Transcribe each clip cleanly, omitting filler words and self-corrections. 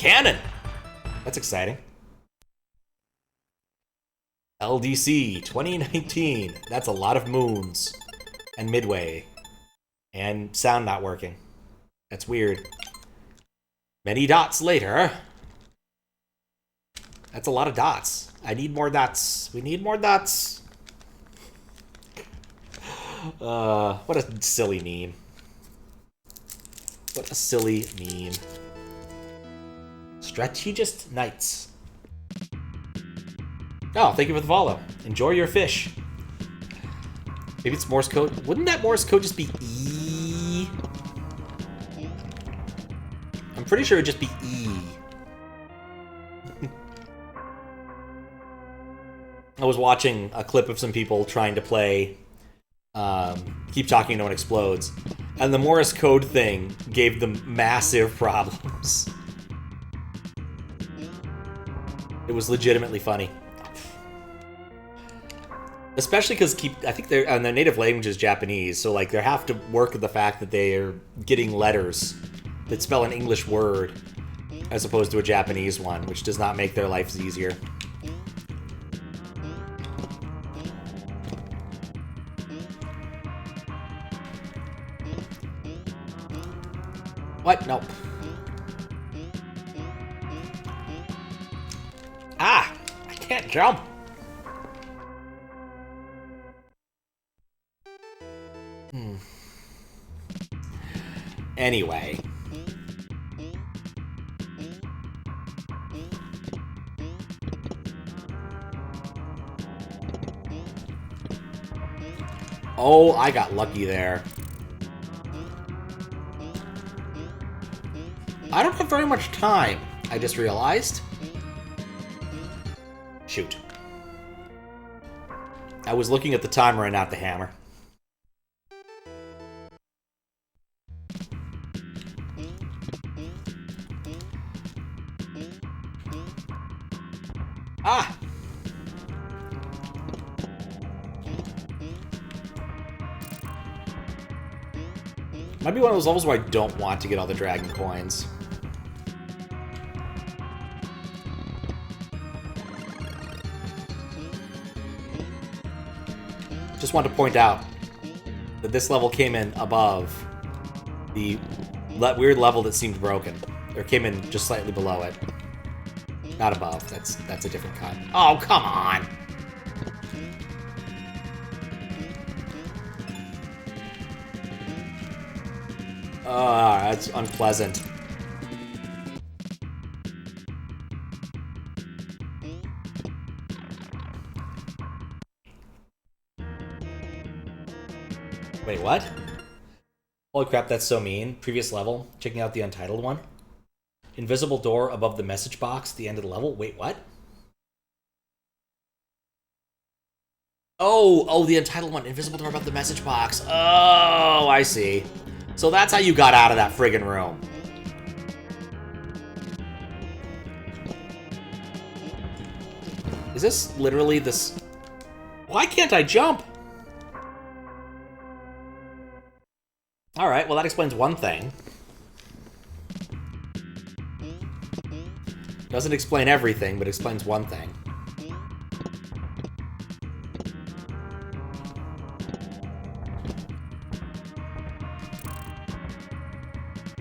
Fullcannon! That's exciting. LDC 2019. That's a lot of moons. And Midway. And sound not working. That's weird. Many dots later. That's a lot of dots. I need more dots. We need more dots. What a silly meme. What a silly meme. Strategist Knights. Oh, thank you for the follow. Enjoy your fish. Maybe it's Morse code. Wouldn't that Morse code just be E? I'm pretty sure it would just be E. I was watching a clip of some people trying to play Keep Talking No One Explodes, and the Morse code thing gave them massive problems. It was legitimately funny. Especially because I think their native language is Japanese, so like they have to work with the fact that they are getting letters that spell an English word as opposed to a Japanese one, which does not make their lives easier. What? No. Ah! I can't jump! Anyway. Oh, I got lucky there. I don't have very much time, I just realized. Shoot. I was looking at the timer and not the hammer. Ah! Might be one of those levels where I don't want to get all the dragon coins. Just want to point out that this level came in above the weird level that seemed broken. Or came in just slightly below it. Not above. That's a different kind. Oh, come on! That's unpleasant. Wait, what? Holy crap, that's so mean. Previous level, checking out the Untitled one. Invisible door above the message box at the end of the level. Wait, what? Oh, the Untitled one. Invisible door above the message box. Oh, I see. So that's how you got out of that friggin' room. Is this literally this... Why can't I jump? Alright, well that explains one thing. Doesn't explain everything, but explains one thing.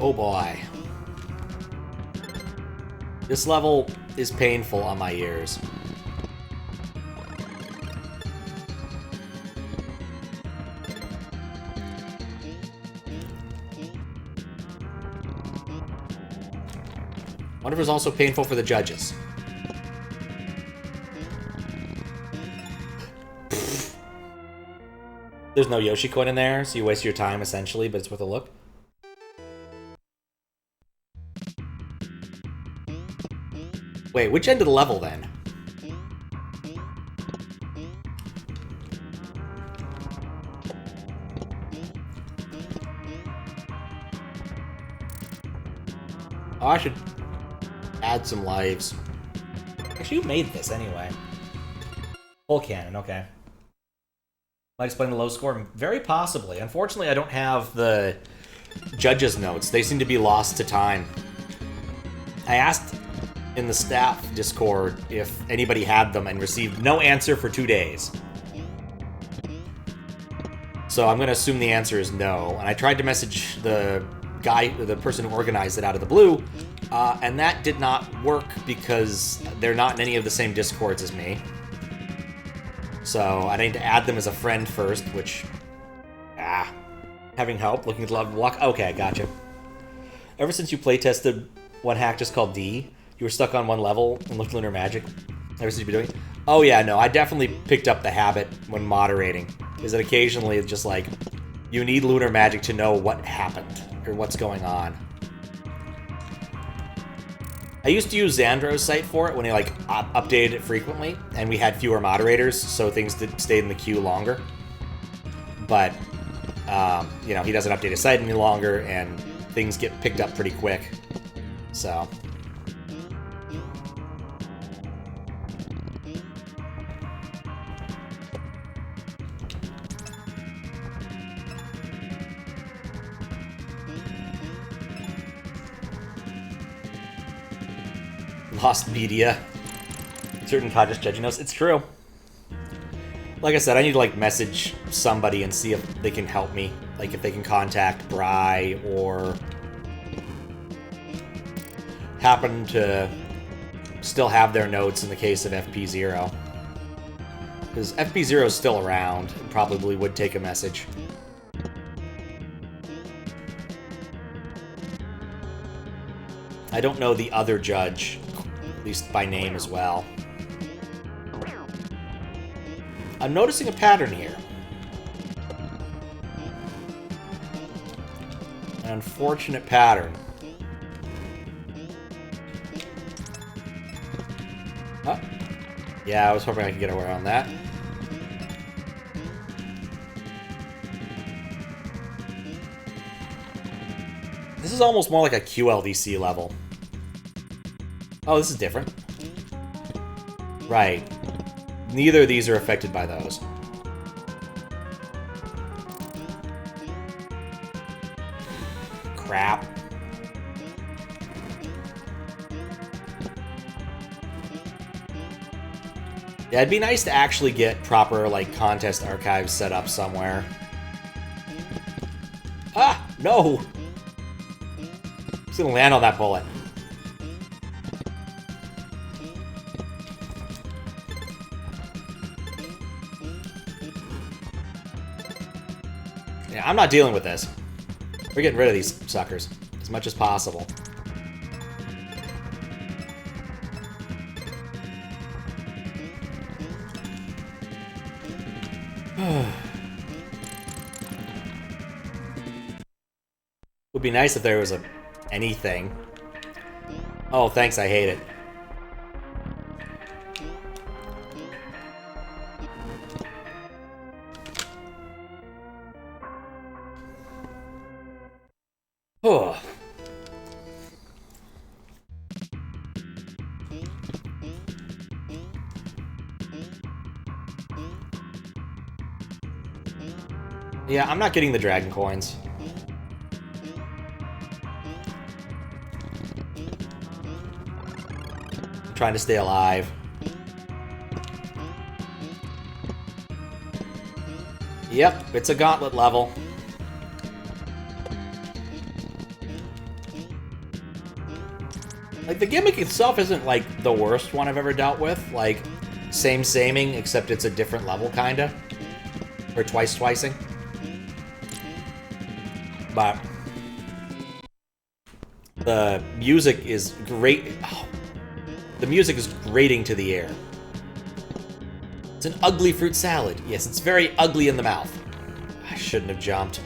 Oh boy. This level is painful on my ears. Wonder if it was also painful for the judges. There's no Yoshi coin in there, so you waste your time essentially, but it's worth a look. Wait, which end of the level then? Oh, I should add some lives. Actually, who made this anyway? Fullcannon, okay. Might explain the low score? Very possibly. Unfortunately, I don't have the judges' notes. They seem to be lost to time. I asked in the staff Discord if anybody had them and received no answer for 2 days. So I'm going to assume the answer is no. And I tried to message the person who organized it out of the blue, and that did not work because they're not in any of the same Discords as me. So I need to add them as a friend first, which... having help, looking at love luck. Okay, gotcha. Ever since you playtested one hack just called D, you were stuck on one level and looked Lunar Magic? Ever since you've been doing it? Oh yeah, no, I definitely picked up the habit when moderating. Is that occasionally it's just like, you need Lunar Magic to know what happened, or what's going on. I used to use Xandro's site for it when he like updated it frequently, and we had fewer moderators, so things stayed in the queue longer. But, you know, he doesn't update his site any longer, and things get picked up pretty quick. So... Lost media. Certain Kadja's judging us. It's true. Like I said, I need to like message somebody and see if they can help me. Like if they can contact Bry or happen to still have their notes in the case of FP0. Because FP0 is still around and probably would take a message. I don't know the other judge, at least by name as well. I'm noticing a pattern here. An unfortunate pattern. Oh. Yeah, I was hoping I could get around that. This is almost more like a QLDC level. Oh, this is different. Right. Neither of these are affected by those. Crap. Yeah, it'd be nice to actually get proper, like, contest archives set up somewhere. Ah! No! I'm just gonna land on that bullet. Yeah, I'm not dealing with this. We're getting rid of these suckers as much as possible. Would be nice if there was anything. Oh, thanks, I hate it. Oh. Yeah, I'm not getting the dragon coins. I'm trying to stay alive. Yep, it's a gauntlet level. Like, the gimmick itself isn't, like, the worst one I've ever dealt with. Like, saming, except it's a different level, kinda. Or twice-twicing. But the music is great. Oh, the music is grating to the ear. It's an ugly fruit salad. Yes, it's very ugly in the mouth. I shouldn't have jumped.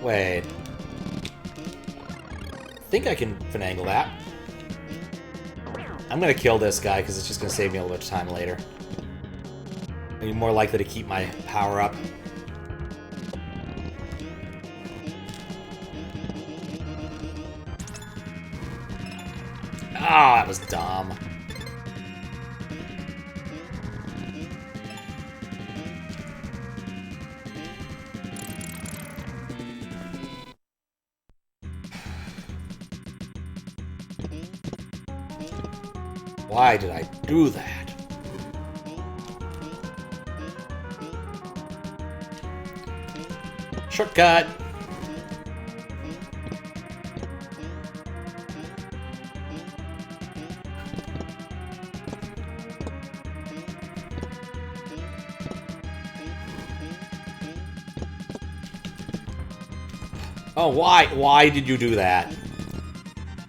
Wait. I think I can finagle that. I'm gonna kill this guy because it's just gonna save me a little bit of time later. I'm more likely to keep my power up. Ah, that was dumb. Why did I do that? Shortcut! Oh, why? Why did you do that?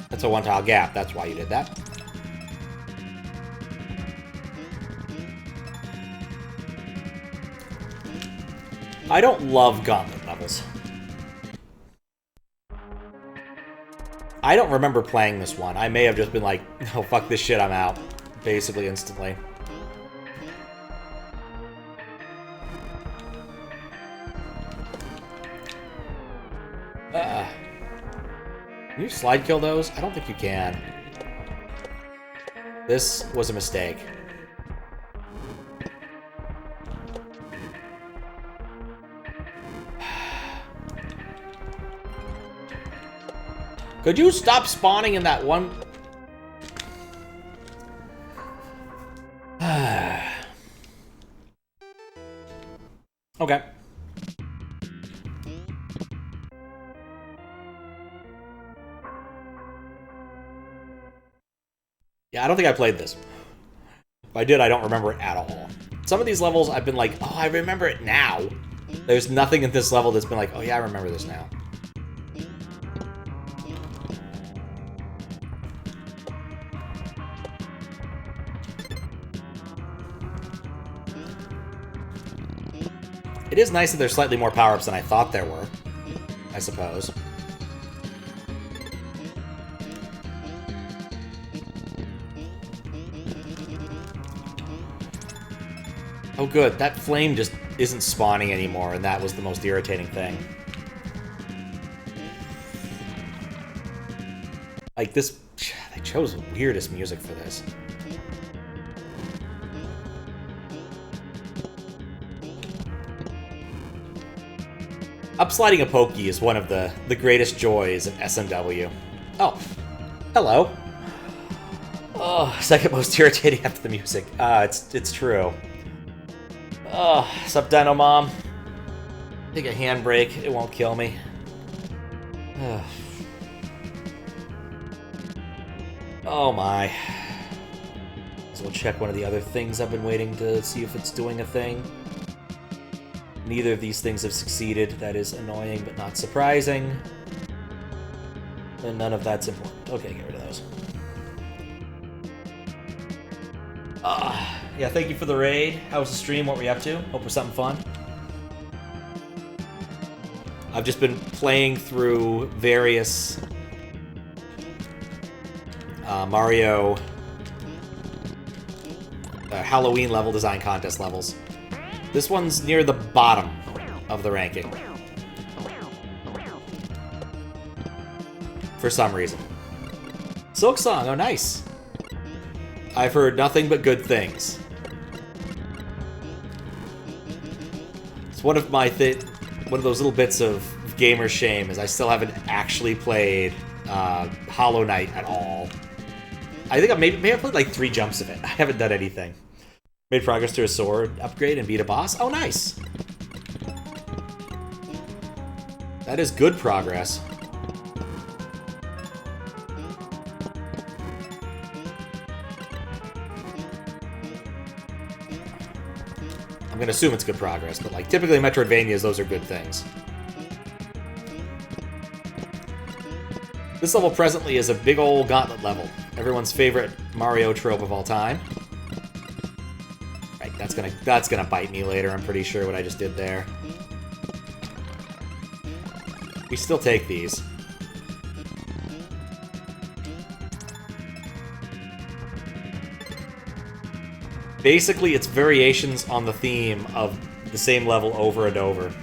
That's a one-tile gap. That's why you did that. I don't love Gauntlet levels. I don't remember playing this one. I may have just been like, oh, fuck this shit, I'm out. Basically, instantly. Can you slide kill those? I don't think you can. This was a mistake. Could you stop spawning in that one? Okay. Yeah, I don't think I played this. If I did, I don't remember it at all. Some of these levels, I've been like, oh, I remember it now. There's nothing in this level that's been like, oh yeah, I remember this now. It is nice that there's slightly more power-ups than I thought there were, I suppose. Oh good, that flame just isn't spawning anymore, and that was the most irritating thing. Like this, they chose the weirdest music for this. Upsliding a pokey is one of the greatest joys in SMW. Oh, hello. Oh, second most irritating after the music. It's true. Oh, sup, Dino Mom? Take a handbrake. It won't kill me. Oh my. So we'll check one of the other things I've been waiting to see if it's doing a thing. Neither of these things have succeeded. That is annoying, but not surprising. And none of that's important. Okay, get rid of those. Yeah, thank you for the raid. How was the stream? What were you up to? Hope it was something fun. I've just been playing through various Mario Halloween level design contest levels. This one's near the bottom of the ranking. For some reason. Silk Song, oh nice. I've heard nothing but good things. It's one of my one of those little bits of gamer shame is I still haven't actually played Hollow Knight at all. I think I maybe I played like 3 jumps of it. I haven't done anything. Made progress to a sword upgrade and beat a boss. Oh, nice. That is good progress. I'm gonna assume it's good progress, but like typically in Metroidvanias, those are good things. This level presently is a big old Gauntlet level. Everyone's favorite Mario trope of all time. Right, that's gonna bite me later, I'm pretty sure, what I just did there. We still take these. Basically, it's variations on the theme of the same level over and over.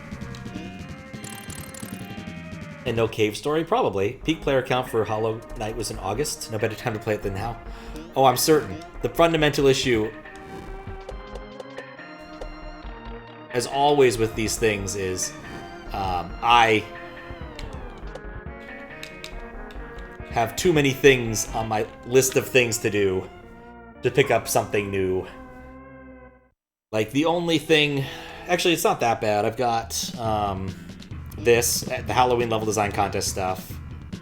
And no cave story? Probably. Peak player count for Hollow Knight was in August. No better time to play it than now. Oh, I'm certain. The fundamental issue, as always with these things, is I have too many things on my list of things to do to pick up something new. Like, the only thing... Actually, it's not that bad. I've got this, the Halloween level design contest stuff.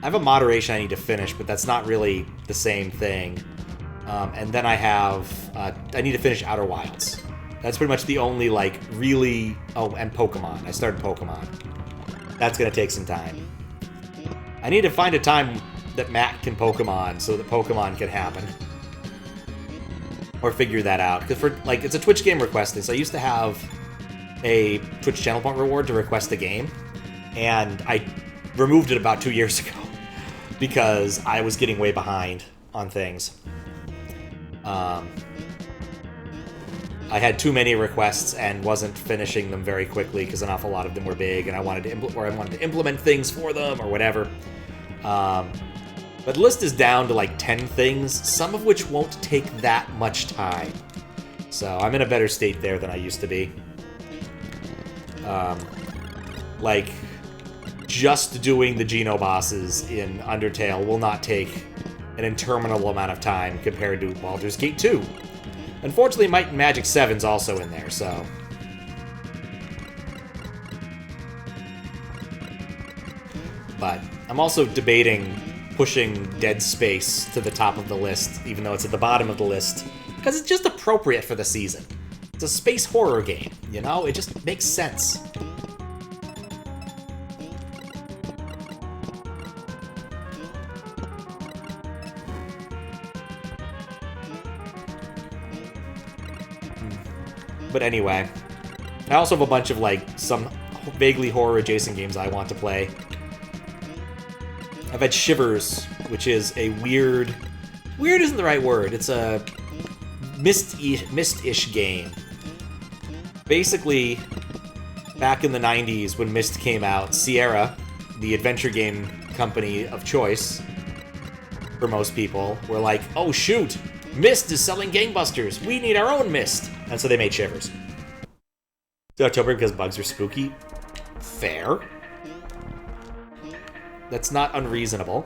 I have a moderation I need to finish, but that's not really the same thing. And then I have... I need to finish Outer Wilds. That's pretty much the only, like, really... Oh, and Pokemon. I started Pokemon. That's going to take some time. I need to find a time that Matt can Pokemon so that Pokemon can happen. Or figure that out. Because, for like, it's a Twitch game requesting, so I used to have a Twitch channel point reward to request a game. And I removed it about 2 years ago. Because I was getting way behind on things. I had too many requests and wasn't finishing them very quickly because an awful lot of them were big, and I wanted to implement things for them or whatever. But the list is down to like 10 things, some of which won't take that much time. So I'm in a better state there than I used to be. Like, just doing the Geno bosses in Undertale will not take an interminable amount of time compared to Baldur's Gate 2. Unfortunately, Might and Magic 7's also in there, so... But I'm also debating pushing Dead Space to the top of the list, even though it's at the bottom of the list, because it's just appropriate for the season. It's a space horror game, you know? It just makes sense. But anyway, I also have a bunch of, like, some vaguely horror-adjacent games I want to play. I've had Shivers, which is a weird... Weird isn't the right word. It's a Myst-ish game. Basically, back in the 90s when Myst came out, Sierra, the adventure game company of choice for most people, were like, oh shoot, Myst is selling gangbusters. We need our own Myst. And so they made Shivers. To October because bugs are spooky. Fair. That's not unreasonable.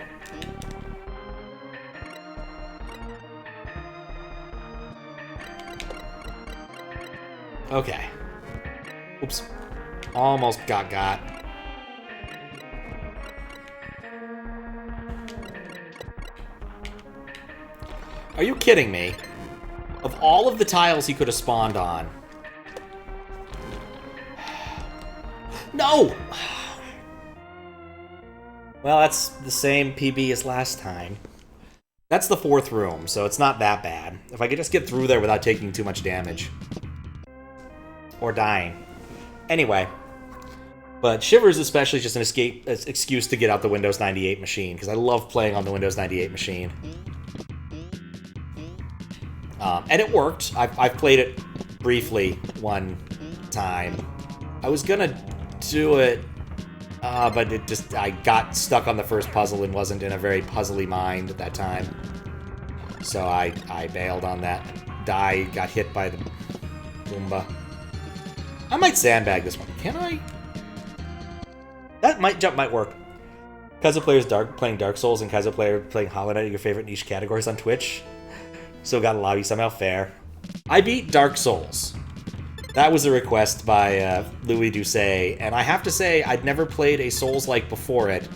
Okay. Oops. Almost got. Are you kidding me? Of all of the tiles he could have spawned on. No! Well, that's the same PB as last time. That's the 4th room, so it's not that bad. If I could just get through there without taking too much damage. Or dying. Anyway. But Shivers especially is just an excuse to get out the Windows 98 machine, because I love playing on the Windows 98 machine. And it worked. I've played it briefly one time. I was gonna do it, but I got stuck on the first puzzle and wasn't in a very puzzly mind at that time. So I bailed on that. Got hit by the Goomba. I might sandbag this one. Can I? That jump might work. Kaizo players playing Dark Souls and Kaizo player playing Hollow Knight are your favorite niche categories on Twitch. So got a lobby somehow. Fair. I beat Dark Souls. That was a request by Louis Doucet, and I have to say I'd never played a Souls-like before it,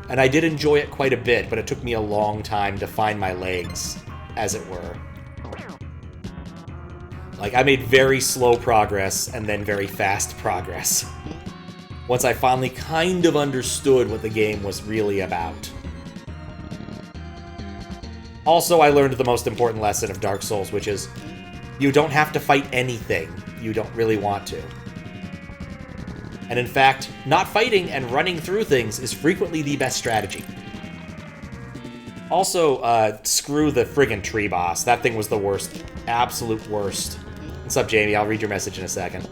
and I did enjoy it quite a bit, but it took me a long time to find my legs, as it were. Like, I made very slow progress, and then very fast progress. Once I finally kind of understood what the game was really about. Also, I learned the most important lesson of Dark Souls, which is you don't have to fight anything you don't really want to. And in fact, not fighting and running through things is frequently the best strategy. Also, screw the friggin' tree boss. That thing was the worst. Absolute worst. What's up, Jamie? I'll read your message in a second.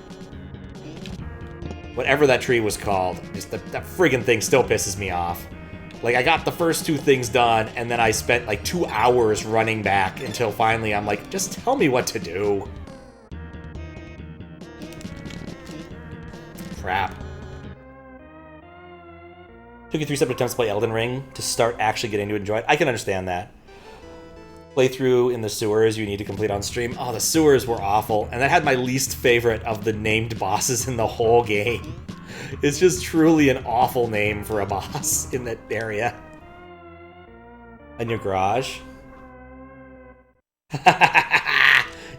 Whatever that tree was called, that friggin' thing still pisses me off. Like, I got the first 2 things done, and then I spent, like, 2 hours running back until finally I'm like, just tell me what to do. Crap. Took you 3 separate attempts to play Elden Ring to start actually getting to enjoy it. I can understand that. playthrough in the sewers you need to complete on stream. Oh, the sewers were awful, and that had my least favorite of the named bosses in the whole game. It's just truly an awful name for a boss in that area. In your garage?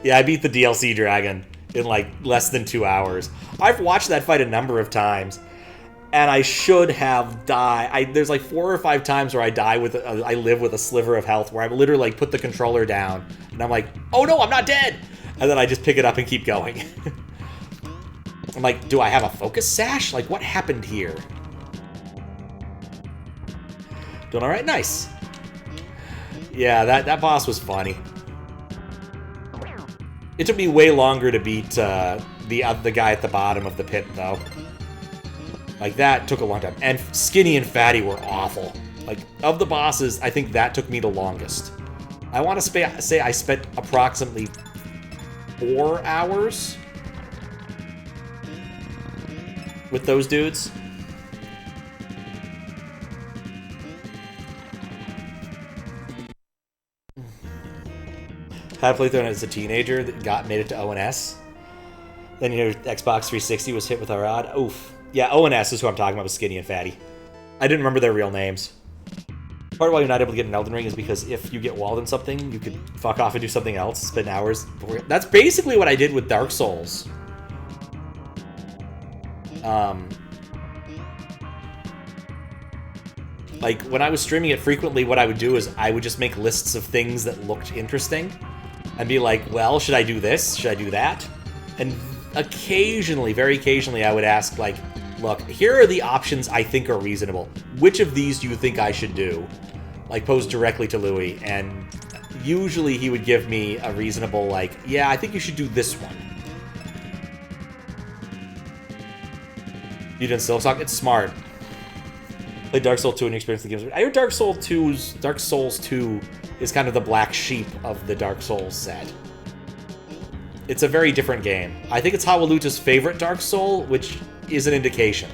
Yeah, I beat the DLC dragon in like less than 2 hours. I've watched that fight a number of times, and I should have died. There's like 4 or 5 times where I die with, I live with a sliver of health, where I literally like put the controller down, and I'm like, oh no, I'm not dead! And then I just pick it up and keep going. I'm like, do I have a focus sash? Like, what happened here? Doing alright? Nice. Yeah, that boss was funny. It took me way longer to beat the guy at the bottom of the pit, though. Like, that took a long time. And Skinny and Fatty were awful. Like, of the bosses, I think that took me the longest. I want to say I spent approximately 4 hours with those dudes. Had to play through it as a teenager that made it to ONS. Then your Xbox 360 was hit with a rod. Oof. Yeah, ONS is who I'm talking about with Skinny and Fatty. I didn't remember their real names. Part of why you're not able to get an Elden Ring is because if you get walled in something, you could fuck off and do something else, spend hours. That's basically what I did with Dark Souls. Like, when I was streaming it frequently, what I would do is I would just make lists of things that looked interesting and be like, well, should I do this? Should I do that? And occasionally, very occasionally, I would ask, like, look, here are the options I think are reasonable. Which of these do you think I should do? Like, pose directly to Louis, and usually he would give me a reasonable, like, yeah, I think you should do this one. You didn't Silksong? It's smart. Play Dark Souls 2 and experience the games. I hear Dark Souls 2 is kind of the black sheep of the Dark Souls set. It's a very different game. I think it's Hawaluta's favorite Dark Soul, which is an indication.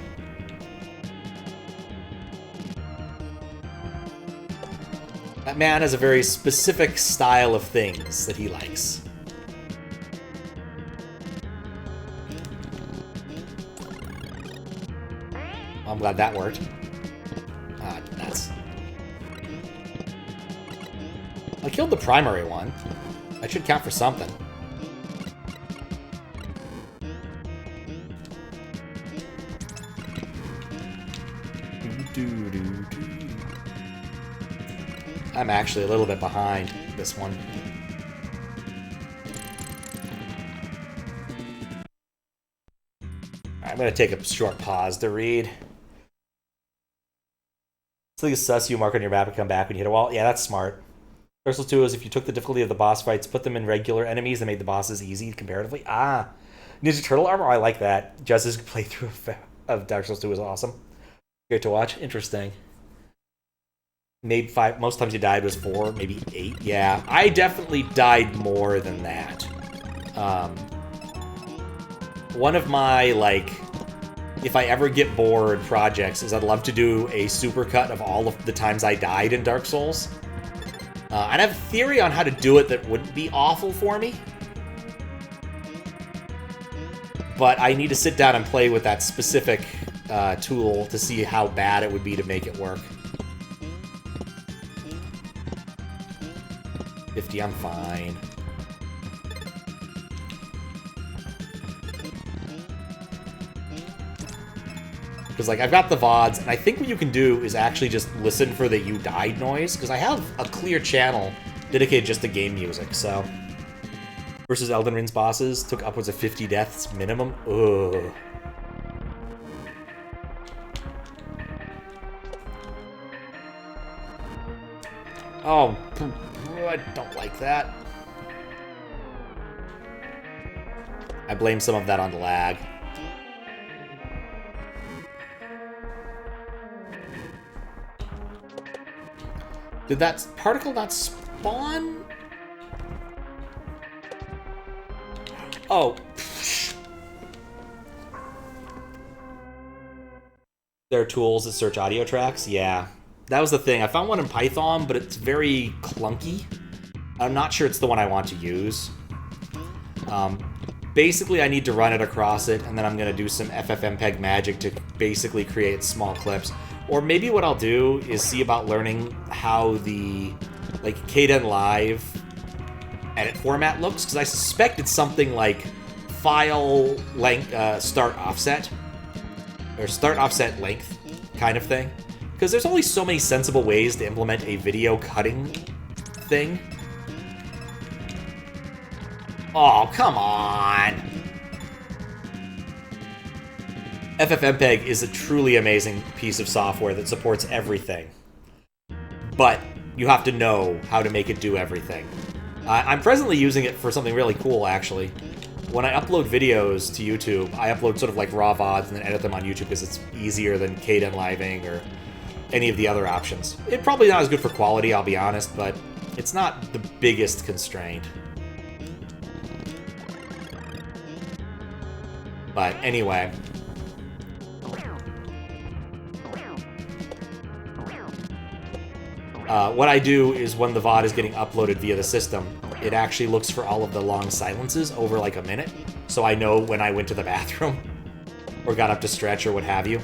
That man has a very specific style of things that he likes. I'm glad that worked. Ah, nuts. I killed the primary one. That should count for something. I'm actually a little bit behind this one. I'm going to take a short pause to read. So you sus you mark on your map and come back when you hit a wall. Yeah, that's smart. Dark Souls 2 is if you took the difficulty of the boss fights, put them in regular enemies, and made the bosses easy comparatively. Ah, Ninja Turtle armor? I like that. Justice's playthrough of Dark Souls 2 is awesome. Great to watch. Interesting. Maybe 5. Most times you died was 4, maybe 8. Yeah, I definitely died more than that. One of my, like, if I ever get bored projects is I'd love to do a supercut of all of the times I died in Dark Souls. And I have a theory on how to do it that wouldn't be awful for me. But I need to sit down and play with that specific tool to see how bad it would be to make it work. 50, I'm fine. Because, like, I've got the VODs, and I think what you can do is actually just listen for the you died noise, because I have a clear channel dedicated just to game music, so. Versus Elden Ring's bosses, took upwards of 50 deaths minimum. Ugh. Oh, I don't like that. I blame some of that on the lag. Did that particle not spawn? Oh. There are tools that search audio tracks? Yeah. That was the thing. I found one in Python, but it's very clunky. I'm not sure it's the one I want to use. Basically, I need to run it across it, and then I'm going to do some FFmpeg magic to basically create small clips. Or maybe what I'll do is see about learning how the, like, Kdenlive edit format looks, because I suspect it's something like file length, start offset, or start offset length kind of thing. Because there's only so many sensible ways to implement a video cutting thing. Oh, come on! FFmpeg is a truly amazing piece of software that supports everything. But you have to know how to make it do everything. I'm presently using it for something really cool, actually. When I upload videos to YouTube, I upload sort of like raw VODs and then edit them on YouTube because it's easier than Kdenliving or any of the other options. It's probably not as good for quality, I'll be honest, but it's not the biggest constraint. But anyway. What I do is when the VOD is getting uploaded via the system, it actually looks for all of the long silences over like a minute, so I know when I went to the bathroom or got up to stretch or what have you.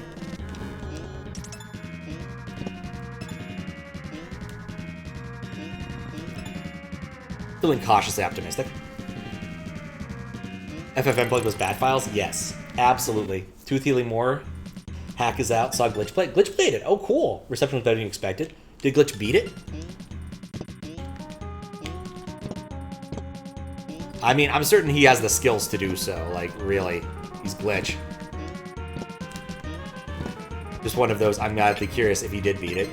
Feeling cautiously optimistic. FFmpeg was bad files? Yes, absolutely. Tooth healing more. Hack is out. Saw Glitch play. Glitch played it. Oh, cool. Reception was better than you expected. Did Glitch beat it? I mean, I'm certain he has the skills to do so. Like, really. He's Glitch. Just one of those, I'm madly curious if he did beat it.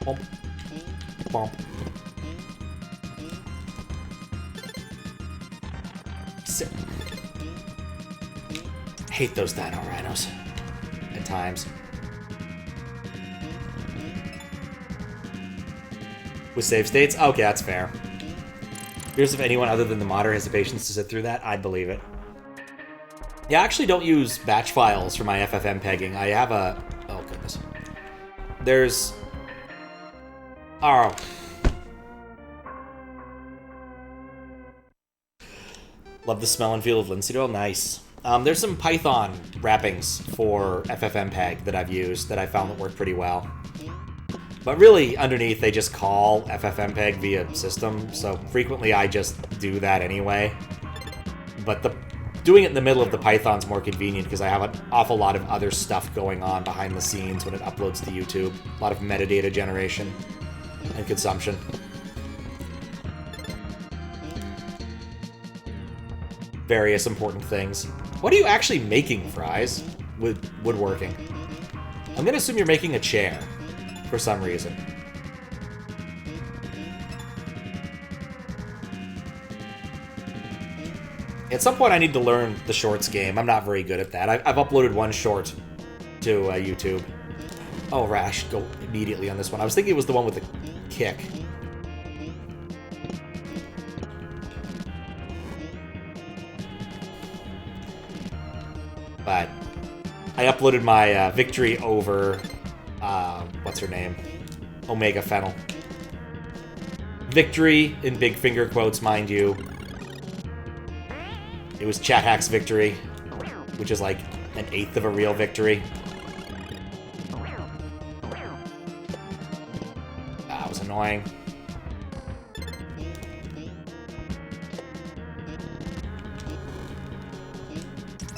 Bump. Bump. Sit. Hate those dino rhinos. At times. With save states? Okay, that's fair. Here's if anyone other than the modder has the patience to sit through that, I'd believe it. Yeah, I actually don't use batch files for my FFmpeging. I have a... Oh, goodness. There's... Oh. Love the smell and feel of linseed oil. Nice. There's some Python wrappings for FFmpeg that I've used that I found that work pretty well. But really, underneath, they just call FFmpeg via system, so frequently I just do that anyway. But doing it in the middle of the Python's more convenient because I have an awful lot of other stuff going on behind the scenes when it uploads to YouTube. A lot of metadata generation and consumption. Various important things. What are you actually making, Fries, with woodworking? I'm gonna assume you're making a chair, for some reason. At some point I need to learn the shorts game. I'm not very good at that. I've uploaded one short to YouTube. Oh, right, I should go immediately on this one. I was thinking it was the one with the kick. But I uploaded my victory over, what's her name? Omega Fennel. Victory, in big finger quotes, mind you. It was Chat Hack's victory, which is like an eighth of a real victory. That was annoying.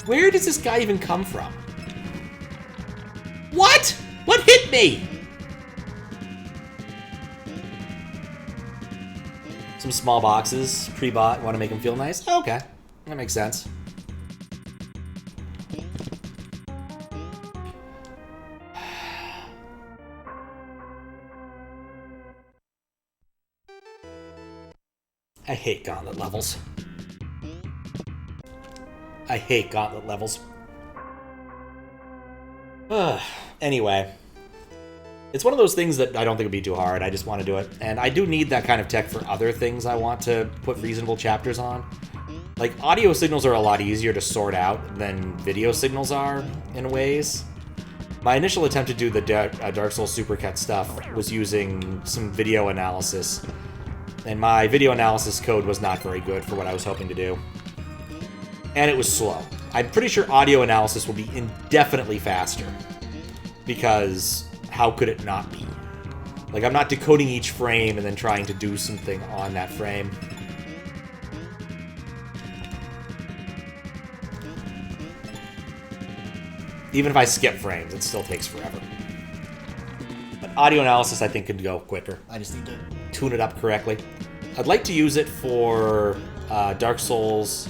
Where does this guy even come from? What? What hit me? Some small boxes, pre-bought, want to make them feel nice? Okay, that makes sense. I hate Gauntlet levels. I hate Gauntlet levels. Anyway. It's one of those things that I don't think would be too hard. I just want to do it. And I do need that kind of tech for other things I want to put reasonable chapters on. Like, audio signals are a lot easier to sort out than video signals are, in ways. My initial attempt to do the Dark Souls Supercut stuff was using some video analysis, and my video analysis code was not very good for what I was hoping to do. And it was slow. I'm pretty sure audio analysis will be indefinitely faster, because how could it not be? Like, I'm not decoding each frame and then trying to do something on that frame. Even if I skip frames, it still takes forever. But audio analysis, I think, could go quicker. I just need to tune it up correctly. I'd like to use it for Dark Souls.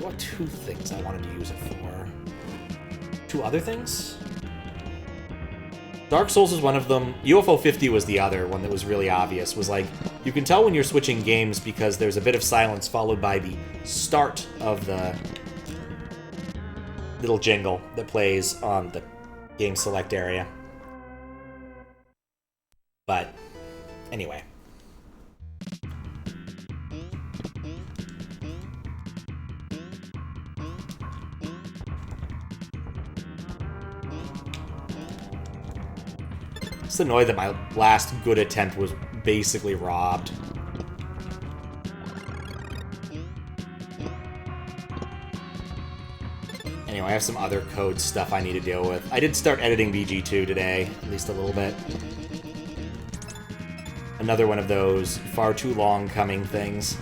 What two things I wanted to use it for? Two other things? Dark Souls is one of them. UFO 50 was the other one that was really obvious. Was like, you can tell when you're switching games because there's a bit of silence followed by the start of the little jingle that plays on the game select area. But anyway. Just annoyed that my last good attempt was basically robbed. Anyway, I have some other code stuff I need to deal with. I did start editing BG2 today, at least a little bit. Another one of those far too long coming things.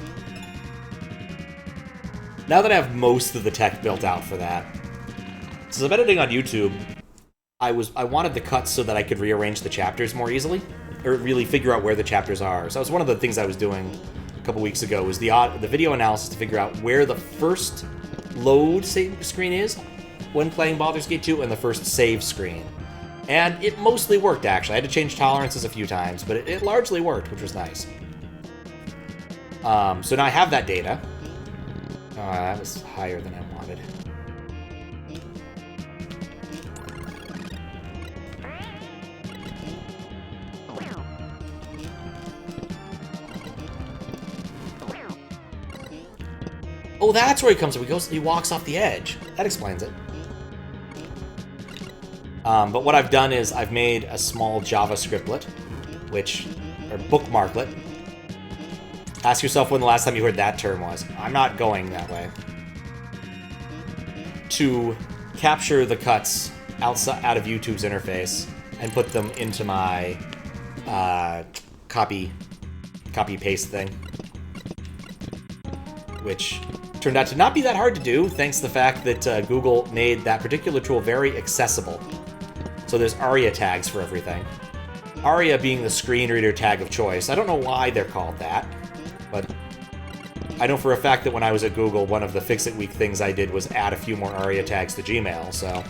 Now that I have most of the tech built out for that. Since I'm editing on YouTube, I wanted the cuts so that I could rearrange the chapters more easily, or really figure out where the chapters are. So that was one of the things I was doing a couple weeks ago, was the video analysis to figure out where the first load screen is when playing Baldur's Gate 2 and the first save screen. And it mostly worked, actually. I had to change tolerances a few times, but it largely worked, which was nice. So now I have that data. That was higher than I wanted. Oh, that's where he comes from. He walks off the edge. That explains it. But what I've done is I've made a small JavaScriptlet, or bookmarklet. Ask yourself when the last time you heard that term was. I'm not going that way. To capture the cuts out of YouTube's interface and put them into my copy-paste thing. Which turned out to not be that hard to do, thanks to the fact that Google made that particular tool very accessible. So there's ARIA tags for everything. ARIA being the screen reader tag of choice. I don't know why they're called that, but I know for a fact that when I was at Google, one of the Fix-It Week things I did was add a few more ARIA tags to Gmail, so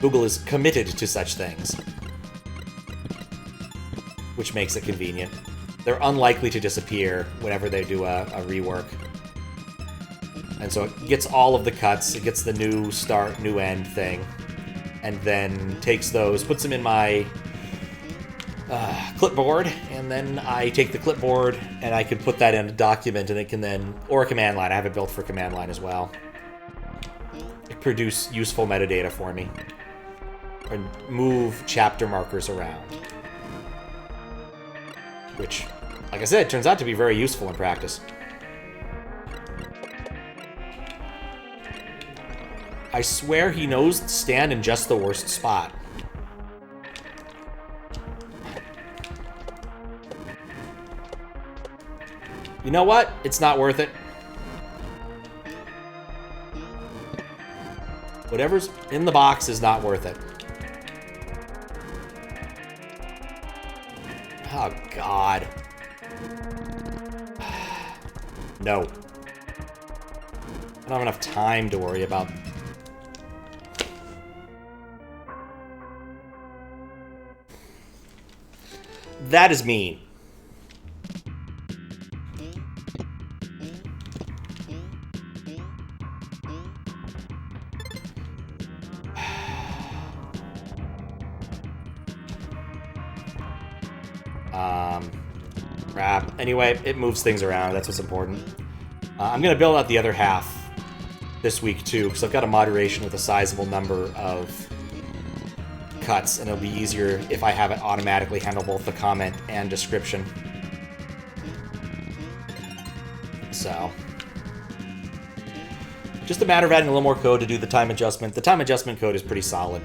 Google is committed to such things, which makes it convenient. They're unlikely to disappear whenever they do a rework. And so it gets all of the cuts, it gets the new start, new end thing, and then takes those, puts them in my clipboard, and then I take the clipboard and I can put that in a document, and it can then, or a command line, I have it built for command line as well. It produce useful metadata for me, and move chapter markers around. Which, like I said, turns out to be very useful in practice. I swear he knows to stand in just the worst spot. You know what? It's not worth it. Whatever's in the box is not worth it. Oh, God. No. I don't have enough time to worry about. That is mean. Crap. Anyway, it moves things around. That's what's important. I'm going to build out the other half this week, too, because I've got a moderation with a sizable number of cuts, and it'll be easier if I have it automatically handle both the comment and description. So, just a matter of adding a little more code to do the time adjustment. The time adjustment code is pretty solid,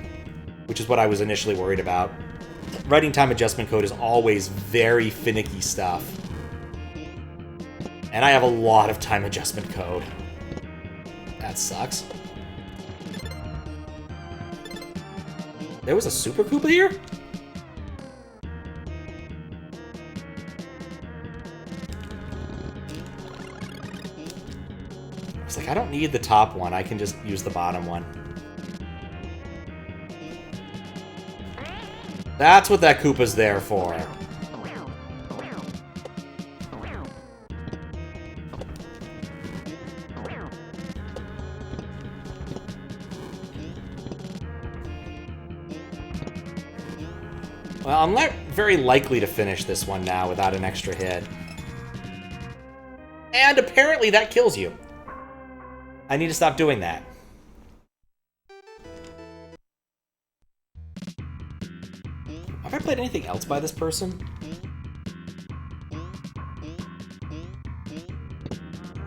which is what I was initially worried about. Writing time adjustment code is always very finicky stuff. And I have a lot of time adjustment code. That sucks. There was a Super Koopa here? It's like, I don't need the top one. I can just use the bottom one. That's what that Koopa's there for. Well, I'm very likely to finish this one now without an extra hit. And apparently that kills you. I need to stop doing that. Have I played anything else by this person?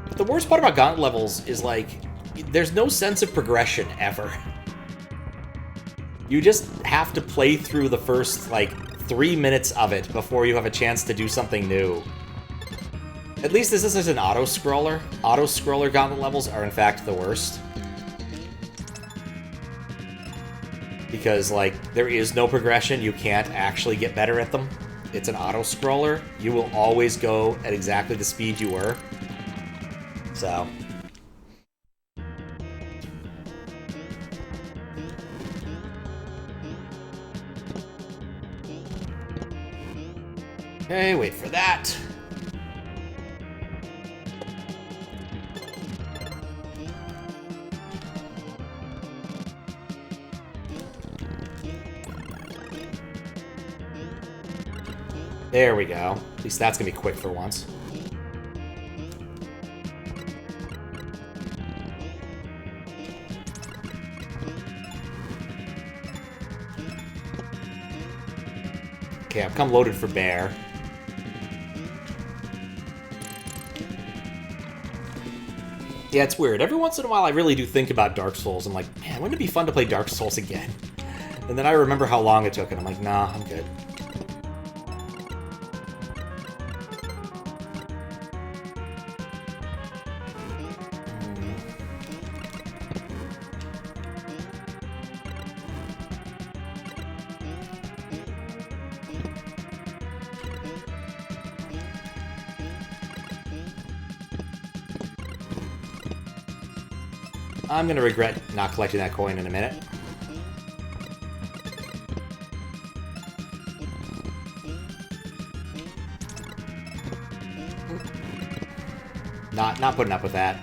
But the worst part about Gauntlet levels is, like, there's no sense of progression ever. You just have to play through the first, like, 3 minutes of it before you have a chance to do something new. At least this is an auto-scroller. Auto-scroller Gauntlet levels are, in fact, the worst. Because, like, there is no progression. You can't actually get better at them. It's an auto-scroller. You will always go at exactly the speed you were. So... okay, wait for that. There we go. At least that's gonna be quick for once. Okay, I've come loaded for bear. Yeah, it's weird. Every once in a while, I really do think about Dark Souls. I'm like, man, wouldn't it be fun to play Dark Souls again? And then I remember how long it took, and I'm like, nah, I'm good. I'm gonna regret not collecting that coin in a minute. Not putting up with that.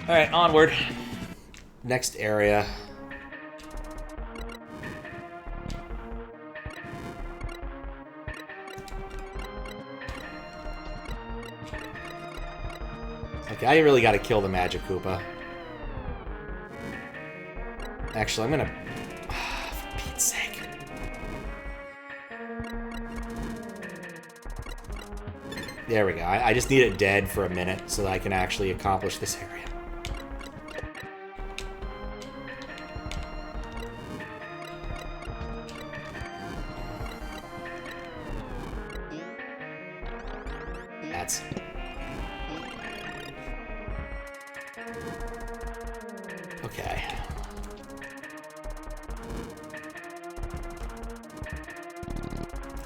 Alright, onward. Next area. Okay, I really gotta kill the Magic Koopa. Actually, I'm gonna... for Pete's sake. There we go. I just need it dead for a minute so that I can actually accomplish this area. That's... okay.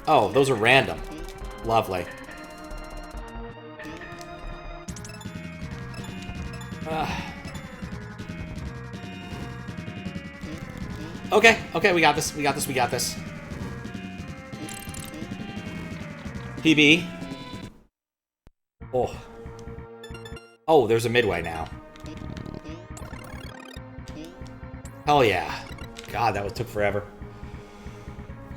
Oh, those are random. Lovely. Okay, we got this, we got this, we got this. PB. Oh. Oh, there's a midway now. Hell yeah. God, that took forever.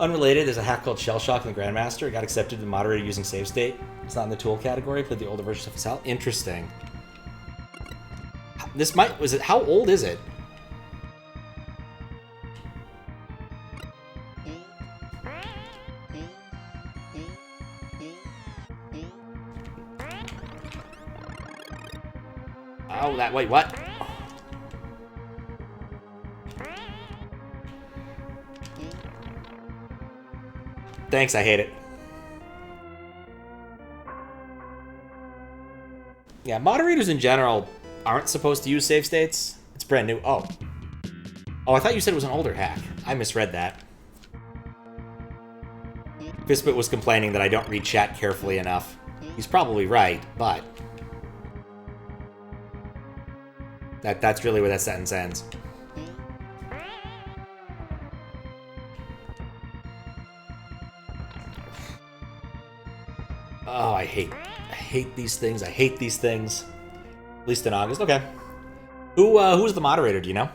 Unrelated, there's a hack called Shell Shock in the Grandmaster. It got accepted to moderator using save state. It's not in the tool category. Played the older version of Sal. Interesting. This might... Was it... How old is it? Oh, that... Wait, what? Thanks, I hate it. Yeah, moderators in general aren't supposed to use save states. It's brand new. Oh. Oh, I thought you said it was an older hack. I misread that. Fistbit was complaining that I don't read chat carefully enough. He's probably right, but... That's really where that sentence ends. Oh, I hate these things. I hate these things. At least in August. Okay. Who's the moderator, do you know?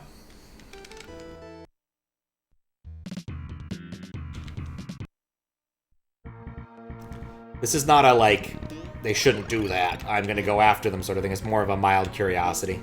This is not a, like, they shouldn't do that, I'm gonna go after them sort of thing. It's more of a mild curiosity.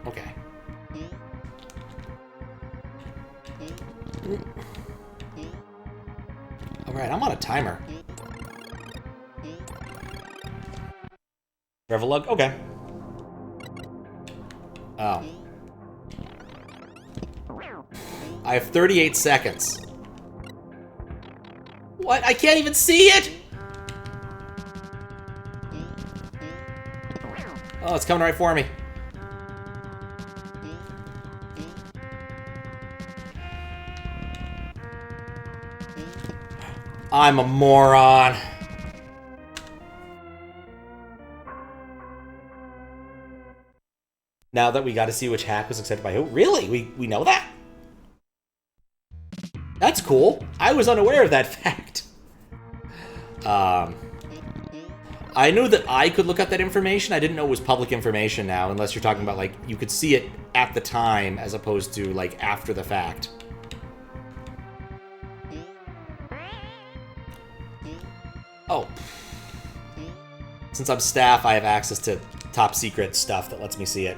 Okay. Alright, I'm on a timer. Revelug? Okay. Oh. I have 38 seconds. What? I can't even see it! Oh, it's coming right for me. I'm a moron. Now that we got to see which hack was accepted by who. Really? We know that? That's cool. I was unaware of that fact. I knew that I could look up that information. I didn't know it was public information now, unless you're talking about, like, you could see it at the time as opposed to, like, after the fact. Oh. Since I'm staff, I have access to top secret stuff that lets me see it.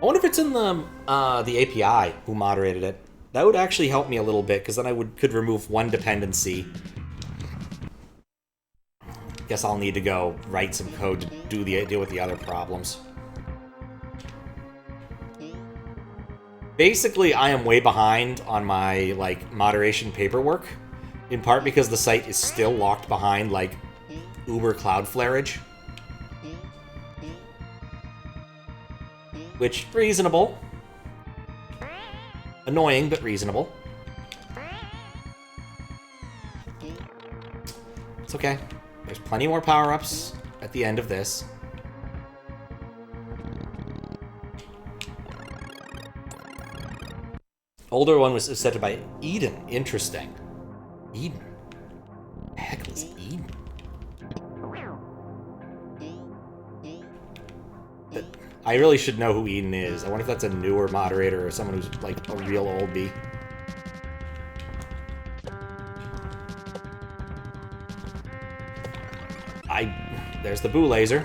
I wonder if it's in the API who moderated it. That would actually help me a little bit, because then I could remove one dependency. Guess I'll need to go write some code to deal with the other problems. Basically, I am way behind on my, like, moderation paperwork. In part because the site is still locked behind, like, Uber Cloudflareage. Which, reasonable. Annoying, but reasonable. It's okay. There's plenty more power-ups at the end of this. Older one was set by Eden. Interesting. Eden? What the heck was Eden? I really should know who Eden is. I wonder if that's a newer moderator or someone who's, like, a real old bee. There's the boo laser.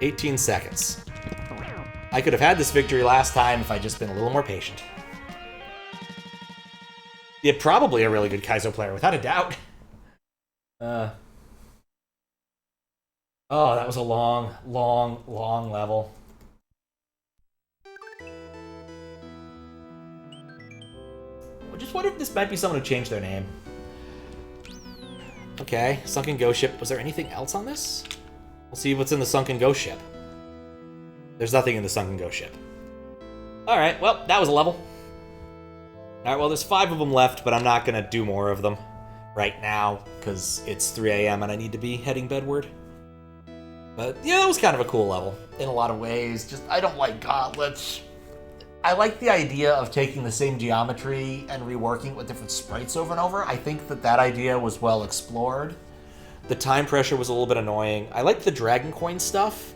18 seconds. I could have had this victory last time if I'd just been a little more patient. Yeah, probably a really good Kaizo player, without a doubt. Oh, that was a long, long, long level. I just wonder if this might be someone who changed their name. Okay, Sunken Ghost Ship. Was there anything else on this? We'll see what's in the Sunken Ghost Ship. There's nothing in the Sunken Ghost Ship. Alright, well, that was a level. Alright, well, there's 5 of them left, but I'm not going to do more of them right now, because it's 3 a.m. and I need to be heading bedward. But yeah, that was kind of a cool level in a lot of ways. Just, I don't like gauntlets. I like the idea of taking the same geometry and reworking it with different sprites over and over. I think that idea was well explored. The time pressure was a little bit annoying. I liked the Dragon Coin stuff,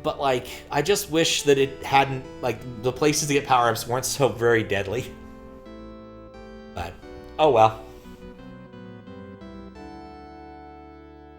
but like, I just wish that it hadn't, like, the places to get power-ups weren't so very deadly. But, oh well.